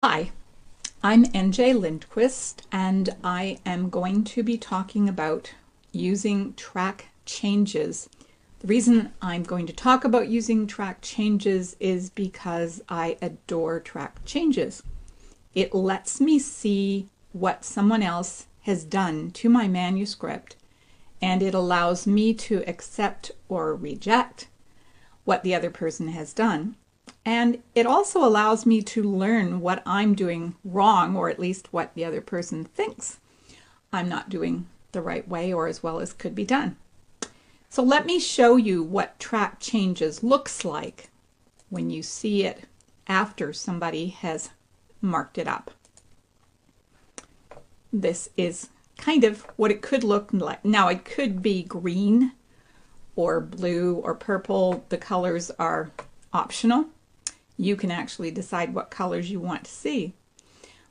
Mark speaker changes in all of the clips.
Speaker 1: Hi, I'm NJ Lindquist, and I am going to be talking about using track changes. The reason I'm going to talk about using track changes is because I adore track changes. It lets me see what someone else has done to my manuscript, and it allows me to accept or reject what the other person has done. And it also allows me to learn what I'm doing wrong, or at least what the other person thinks I'm not doing the right way or as well as could be done. So let me show you what track changes looks like when you see it after somebody has marked it up. This is kind of what it could look like. Now it could be green or blue or purple. The colors are optional. You can actually decide what colors you want to see.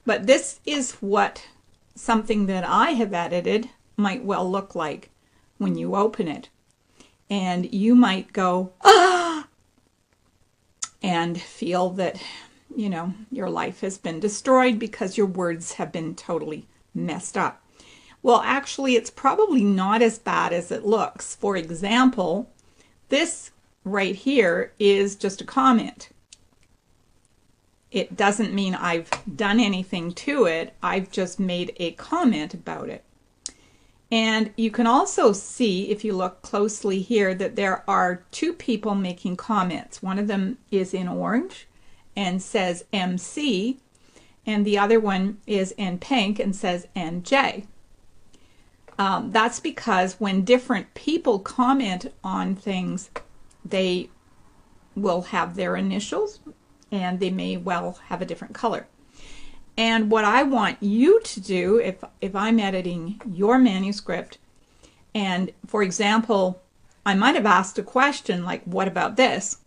Speaker 1: But this is what something that I have edited might well look like when you open it. And you might go, ah, and feel that, your life has been destroyed because your words have been totally messed up. Well, actually, it's probably not as bad as it looks. For example, this right here is just a comment. It doesn't mean I've done anything to it. I've just made a comment about it. And you can also see, if you look closely here, that there are two people making comments. One of them is in orange and says MC, and the other one is in pink and says NJ. That's because when different people comment on things, they will have their initials, and they may well have a different color. And what I want you to do, if I'm editing your manuscript, and for example, I might have asked a question like, what about this?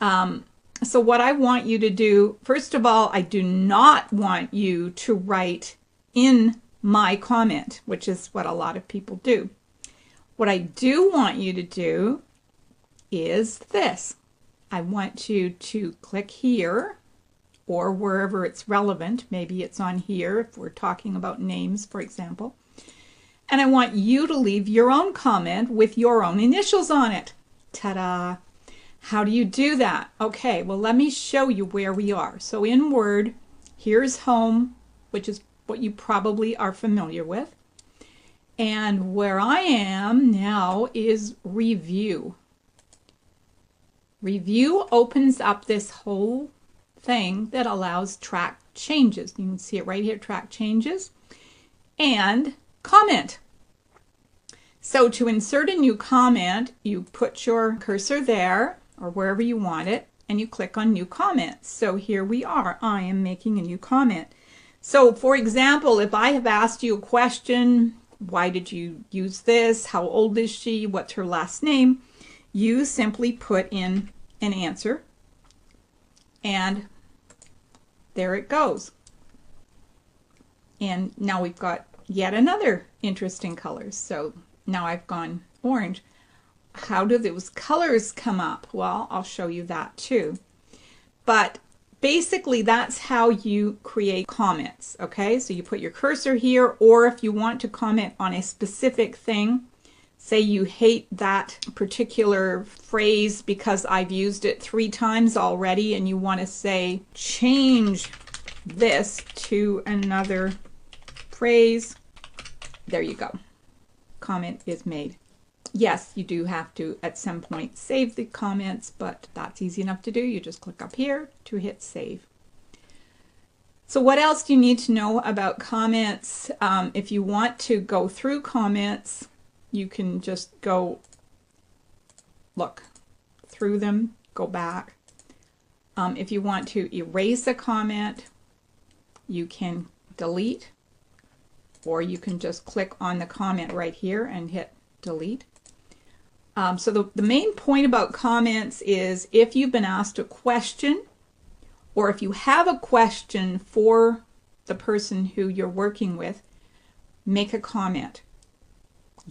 Speaker 1: So what I want you to do, first of all, I do not want you to write in my comment, which is what a lot of people do. What I do want you to do is this. I want you to click here or wherever it's relevant. Maybe it's on here if we're talking about names, for example. And I want you to leave your own comment with your own initials on it. Ta-da! How do you do that? Okay, well, let me show you where we are. So in Word, here's Home, which is what you probably are familiar with. And where I am now is Review. Review opens up this whole thing that allows track changes. You can see it right here, track changes, and comment. So to insert a new comment, you put your cursor there or wherever you want it, and you click on New Comment. So here we are. I am making a new comment. So for example, if I have asked you a question, why did you use this? How old is she? What's her last name? You simply put in an answer, and there it goes. And now we've got yet another interesting colors. So now I've gone orange. How do those colors come up? Well, I'll show you that too. But basically, that's how you create comments, okay? So you put your cursor here, or if you want to comment on a specific thing, say you hate that particular phrase because I've used it 3 times already, and you want to say, change this to another phrase. There you go. Comment is made. Yes, you do have to at some point save the comments, but that's easy enough to do. You just click up here to hit save. So what else do you need to know about comments? If you want to go through comments, you can just go look through them, go back. If you want to erase a comment, you can delete, or you can just click on the comment right here and hit delete. So the main point about comments is if you've been asked a question, or if you have a question for the person who you're working with, make a comment.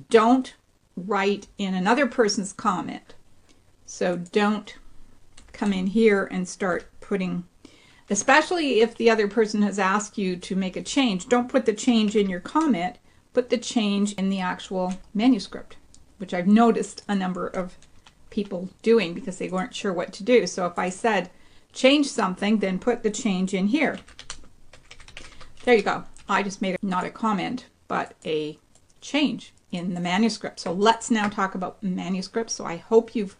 Speaker 1: Don't write in another person's comment. So don't come in here and start putting especially if the other person has asked you to make a change. Don't put the change in your comment, put the change in the actual manuscript, which I've noticed a number of people doing because they weren't sure what to do. So if I said change something, then put the change in here. There you go. I just made not a comment, but a change in the manuscript. So let's now talk about manuscripts. So I hope you've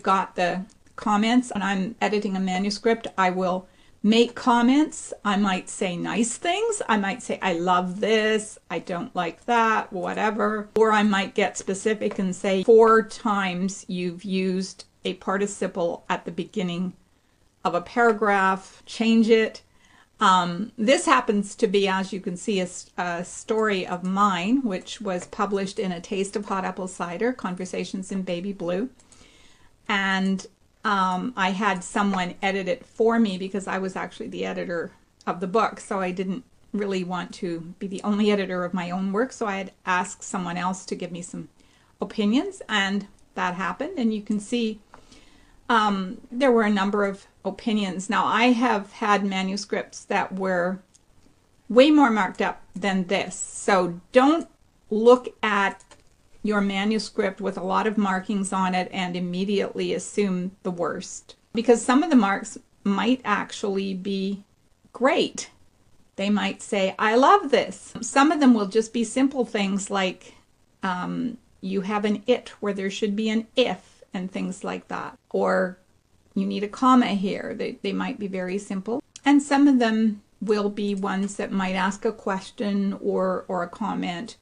Speaker 1: got the comments. When I'm editing a manuscript, I will make comments. I might say nice things. I might say, I love this, I don't like that, whatever. Or I might get specific and say 4 times you've used a participle at the beginning of a paragraph, change it. This happens to be, as you can see, a story of mine, which was published in A Taste of Hot Apple Cider, Conversations in Baby Blue. And I had someone edit it for me because I was actually the editor of the book, so I didn't really want to be the only editor of my own work, so I had asked someone else to give me some opinions, and that happened. And you can see there were a number of opinions. Now, I have had manuscripts that were way more marked up than this, so don't look at your manuscript with a lot of markings on it and immediately assume the worst, because some of the marks might actually be great. They might say, I love this. Some of them will just be simple things like you have an it where there should be an if and things like that, or you need a comma here. They might be very simple. And some of them will be ones that might ask a question or a comment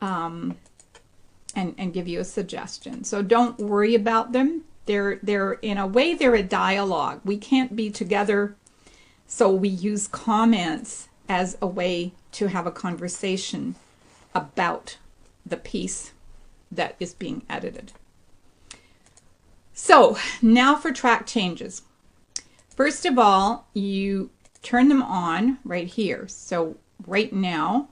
Speaker 1: and give you a suggestion. So don't worry about them. They're in a way, they're a dialogue. We can't be together, so we use comments as a way to have a conversation about the piece that is being edited. So now for track changes. First of all, you turn them on right here. So right now,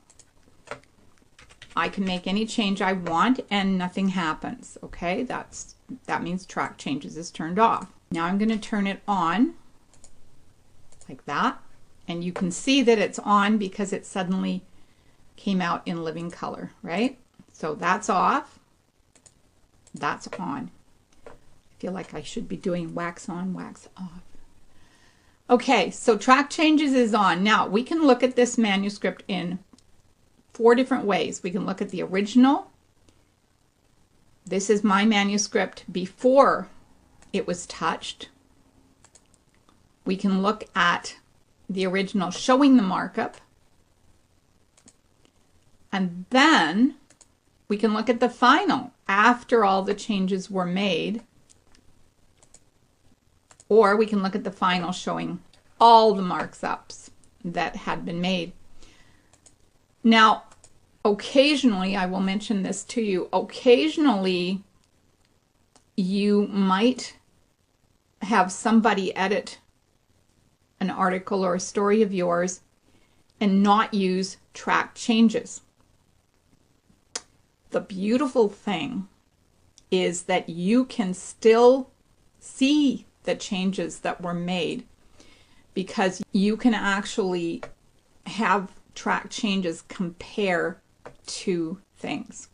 Speaker 1: I can make any change I want and nothing happens. Okay, that means track changes is turned off. Now I'm going to turn it on like that, and you can see that it's on because it suddenly came out in living color, right? So that's off, that's on. I feel like I should be doing wax on, wax off. Okay, so track changes is on. Now we can look at this manuscript in 4 different ways. We can look at the original. This is my manuscript before it was touched. We can look at the original showing the markup. And then we can look at the final after all the changes were made. Or we can look at the final showing all the markups that had been made. Now, occasionally, I will mention this to you, occasionally you might have somebody edit an article or a story of yours and not use track changes. The beautiful thing is that you can still see the changes that were made because you can actually have track changes compare 2 things,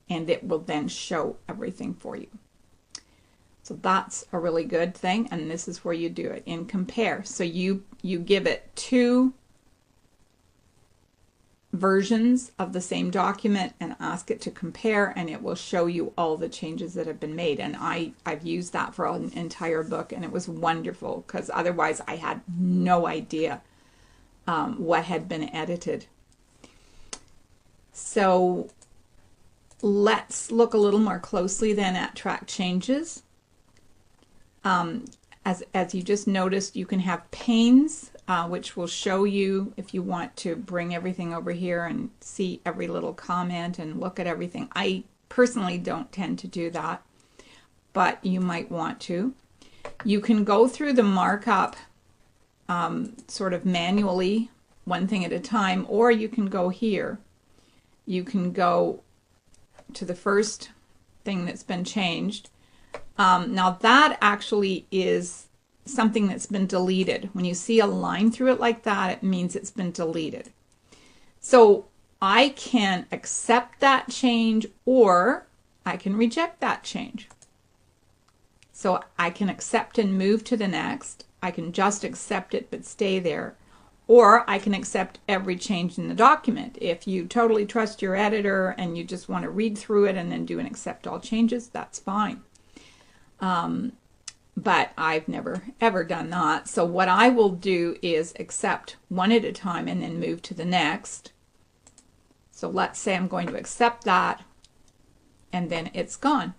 Speaker 1: and it will then show everything for you. So that's a really good thing, and this is where you do it in compare. So you give it 2 versions of the same document and ask it to compare, and it will show you all the changes that have been made. And I've used that for an entire book, and it was wonderful because otherwise I had no idea what had been edited. So let's look a little more closely then at track changes. As you just noticed, you can have panes, which will show you if you want to bring everything over here and see every little comment and look at everything. I personally don't tend to do that, but you might want to. You can go through the markup sort of manually, one thing at a time, or you can go here. You can go to the first thing that's been changed. Now that actually is something that's been deleted. When you see a line through it like that, it means it's been deleted. So I can accept that change or I can reject that change. So I can accept and move to the next. I can just accept it but stay there. Or I can accept every change in the document. If you totally trust your editor and you just want to read through it and then do an accept all changes, that's fine. But I've never ever done that. So what I will do is accept one at a time and then move to the next. So let's say I'm going to accept that and then it's gone.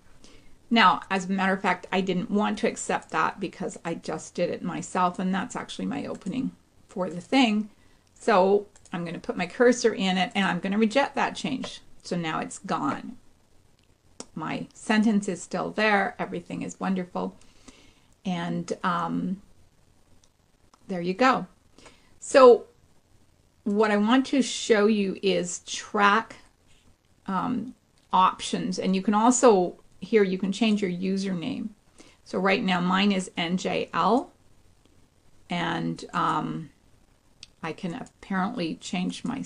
Speaker 1: Now, as a matter of fact, I didn't want to accept that because I just did it myself, and that's actually my opening for the thing. So I'm going to put my cursor in it and I'm going to reject that change. So now it's gone. My sentence is still there. Everything is wonderful. And there you go. So what I want to show you is track options. And you can also, here you can change your username. So right now mine is NJL. And I can apparently change my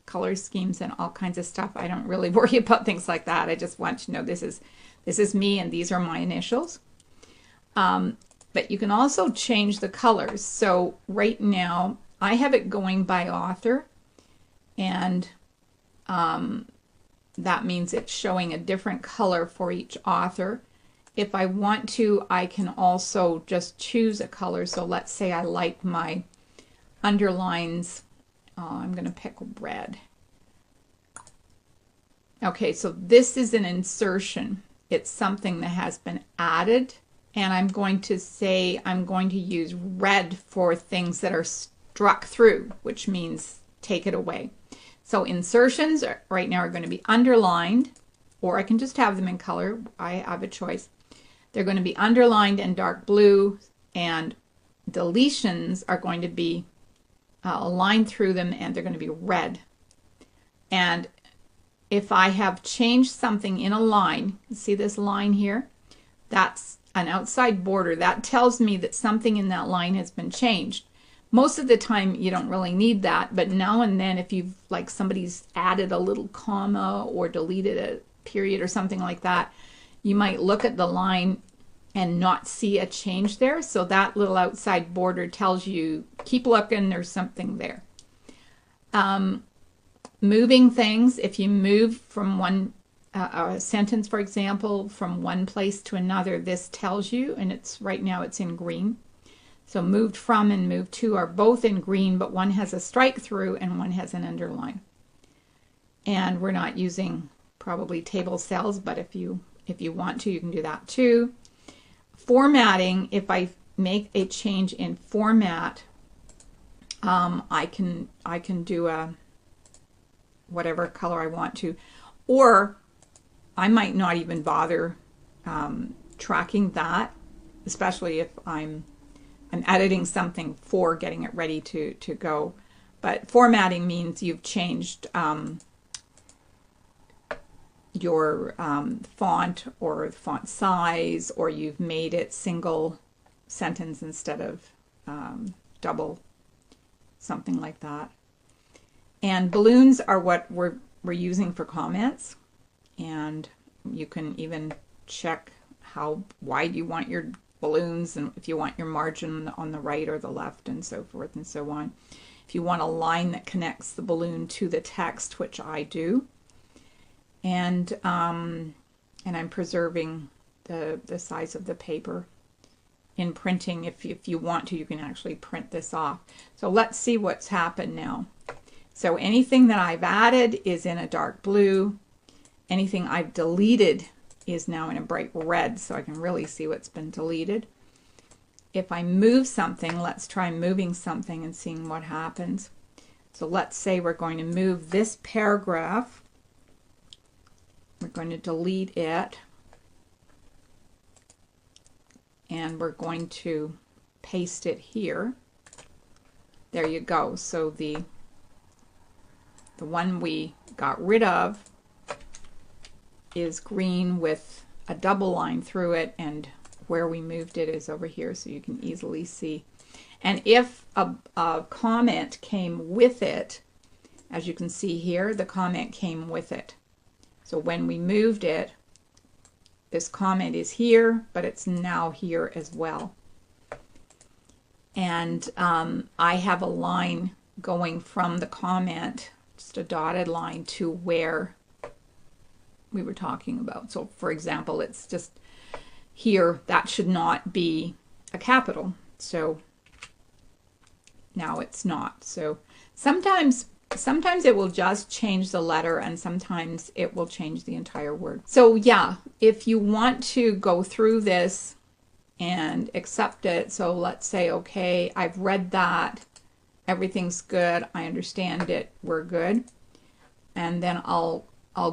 Speaker 1: color schemes and all kinds of stuff. I don't really worry about things like that. I just want to know this is me and these are my initials. But you can also change the colors. So right now I have it going by author, and that means it's showing a different color for each author. If I want to, I can also just choose a color. So let's say I like my underlines. I'm going to pick red. Okay, so this is an insertion. It's something that has been added, and I'm going to say I'm going to use red for things that are struck through, which means take it away. So insertions right now are going to be underlined, or I can just have them in color. I have a choice. They're going to be underlined and dark blue, and deletions are going to be a line through them, and they're going to be red. And if I have changed something in a line, see this line here? That's an outside border. That tells me that something in that line has been changed. Most of the time you don't really need that, but now and then if you've, like, somebody's added a little comma or deleted a period or something like that, you might look at the line and not see a change there. So that little outside border tells you, keep looking, there's something there. Moving things, if you move from one a sentence, for example, from one place to another, this tells you, and it's right now it's in green. So moved from and moved to are both in green, but one has a strike through and one has an underline. And we're not using probably table cells, but if you want to, you can do that too. Formatting, if I make a change in format, I can do a whatever color I want to, or I might not even bother tracking that, especially if I'm editing something for getting it ready to go. But formatting means you've changed your font or font size, or you've made it single sentence instead of double, something like that. And balloons are what we're using for comments, and you can even check how wide you want your balloons, and if you want your margin on the right or the left, and so forth and so on. If you want a line that connects the balloon to the text, which I do, and I'm preserving the size of the paper. In printing, if you want to, you can actually print this off. So let's see what's happened now. So anything that I've added is in a dark blue. Anything I've deleted is now in a bright red, so I can really see what's been deleted. If I move something, let's try moving something and seeing what happens. So let's say we're going to move this paragraph. We're going to delete it. And we're going to paste it here. There you go. So the one we got rid of is green with a double line through it and where we moved it is over here, so you can easily see. And if a comment came with it, as you can see here, the comment came with it. So when we moved it, this comment is here, but it's now here as well. And I have a line going from the comment, just a dotted line, to where we were talking about. So for example, it's just here, that should not be a capital. So now it's not. So sometimes it will just change the letter, and sometimes it will change the entire word. So yeah, if you want to go through this and accept it, so let's say, okay, I've read that, everything's good, I understand it, we're good. And then I'll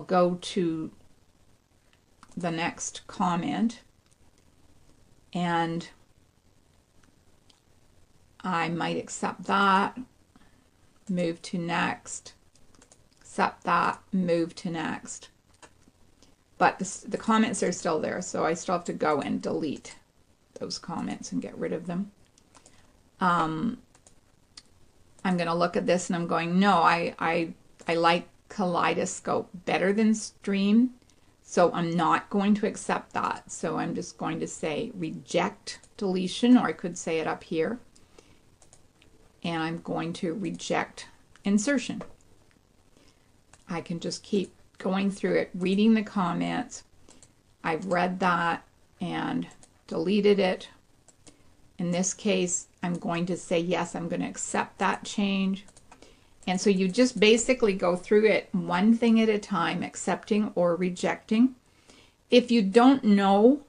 Speaker 1: go to the next comment, and I might accept that, move to next, accept that, move to next. But the comments are still there, so I still have to go and delete those comments and get rid of them. I'm going to look at this and I'm going, no, I like Kaleidoscope better than Stream, so I'm not going to accept that. So I'm just going to say reject deletion, or I could say it up here. And I'm going to reject insertion. I can just keep going through it, reading the comments. I've read that and deleted it. In this case, I'm going to say yes, I'm going to accept that change. And so you just basically go through it one thing at a time, accepting or rejecting. If you don't know,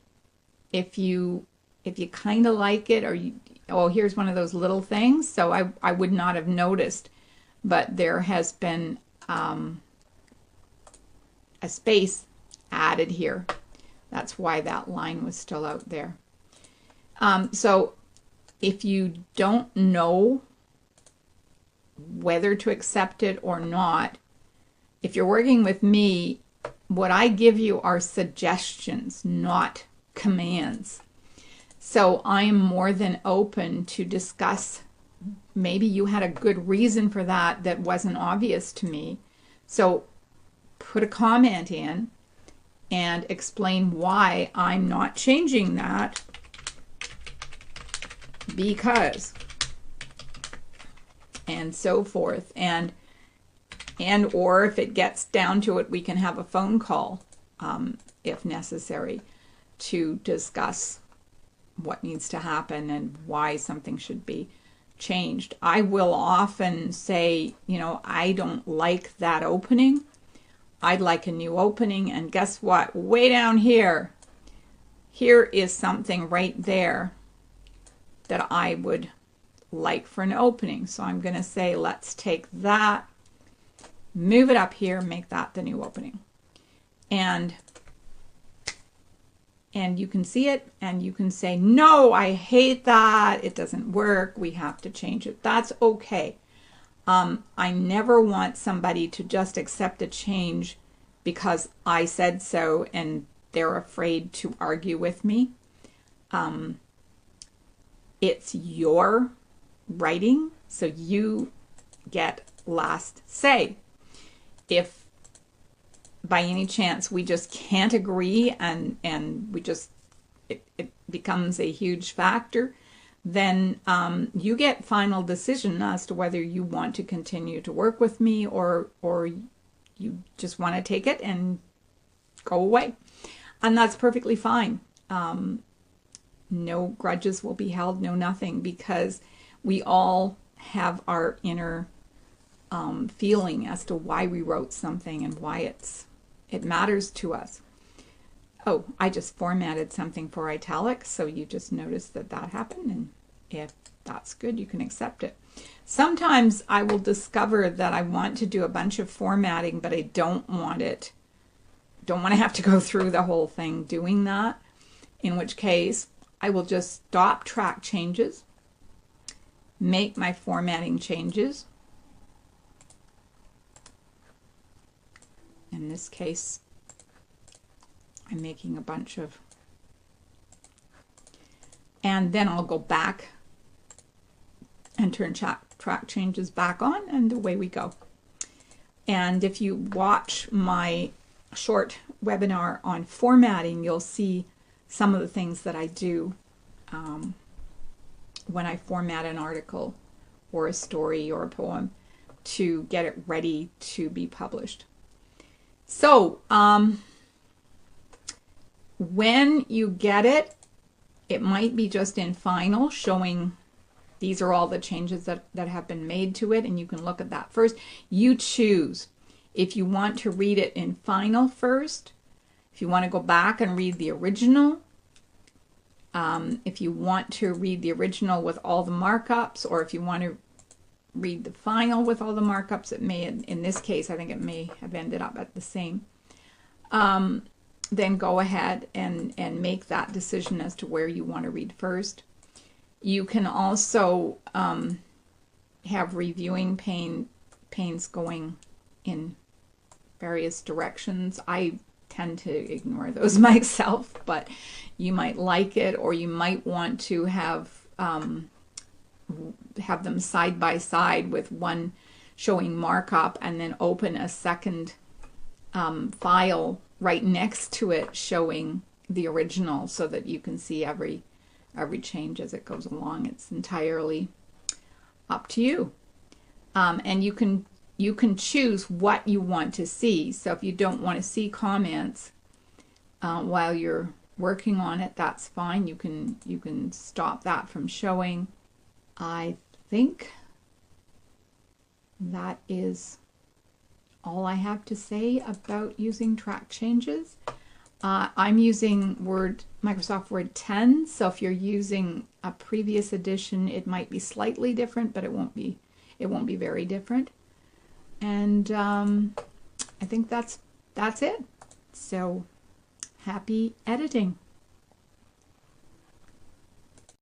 Speaker 1: if you kind of like it, or you, oh, here's one of those little things, so I would not have noticed, but there has been a space added here. That's why that line was still out there. So if you don't know whether to accept it or not, if you're working with me, what I give you are suggestions, not commands. So I am more than open to discuss. Maybe you had a good reason for that that wasn't obvious to me. So put a comment in and explain why I'm not changing that, because, and so forth. And or if it gets down to it, we can have a phone call if necessary to discuss what needs to happen and why something should be changed. I will often say, you know, I don't like that opening. I'd like a new opening. And guess what? Way down here, here is something right there that I would like for an opening. So I'm going to say, let's take that, move it up here, make that the new opening. And you can see it, and you can say, no, I hate that, it doesn't work, we have to change it. That's okay. I never want somebody to just accept a change because I said so and they're afraid to argue with me. It's your writing, so you get last say. If by any chance we just can't agree and we just, it becomes a huge factor, then you get final decision as to whether you want to continue to work with me or you just want to take it and go away. And that's perfectly fine. No grudges will be held, no nothing, because we all have our inner feeling as to why we wrote something and why it matters to us. Oh, I just formatted something for italics, so you just noticed that that happened, and if that's good, you can accept it. Sometimes I will discover that I want to do a bunch of formatting, but I don't want to have to go through the whole thing doing that, in which case I will just stop track changes, make my formatting changes. In this case, I'm making a bunch of and then I'll go back and turn track changes back on, and away we go. And if you watch my short webinar on formatting, you'll see some of the things that I do when I format an article or a story or a poem to get it ready to be published. So when you get it, it might be just in final, showing these are all the changes that have been made to it, and you can look at that first. You choose if you want to read it in final first, if you want to go back and read the original, if you want to read the original with all the markups, or if you want to read the final with all the markups. It may, in this case, I think it may have ended up at the same. Then go ahead and make that decision as to where you want to read first. You can also have reviewing panes going in various directions. I tend to ignore those myself, but you might like it, or you might want to have them side by side, with one showing markup and then open a second file right next to it showing the original, so that you can see every change as it goes along. It's entirely up to you. And you can choose what you want to see. So if you don't want to see comments while you're working on it, that's fine. You can stop that from showing. I think that is all I have to say about using track changes. I'm using Microsoft Word 10, so if you're using a previous edition, it might be slightly different, but it won't be very different. And I think that's it. So happy editing.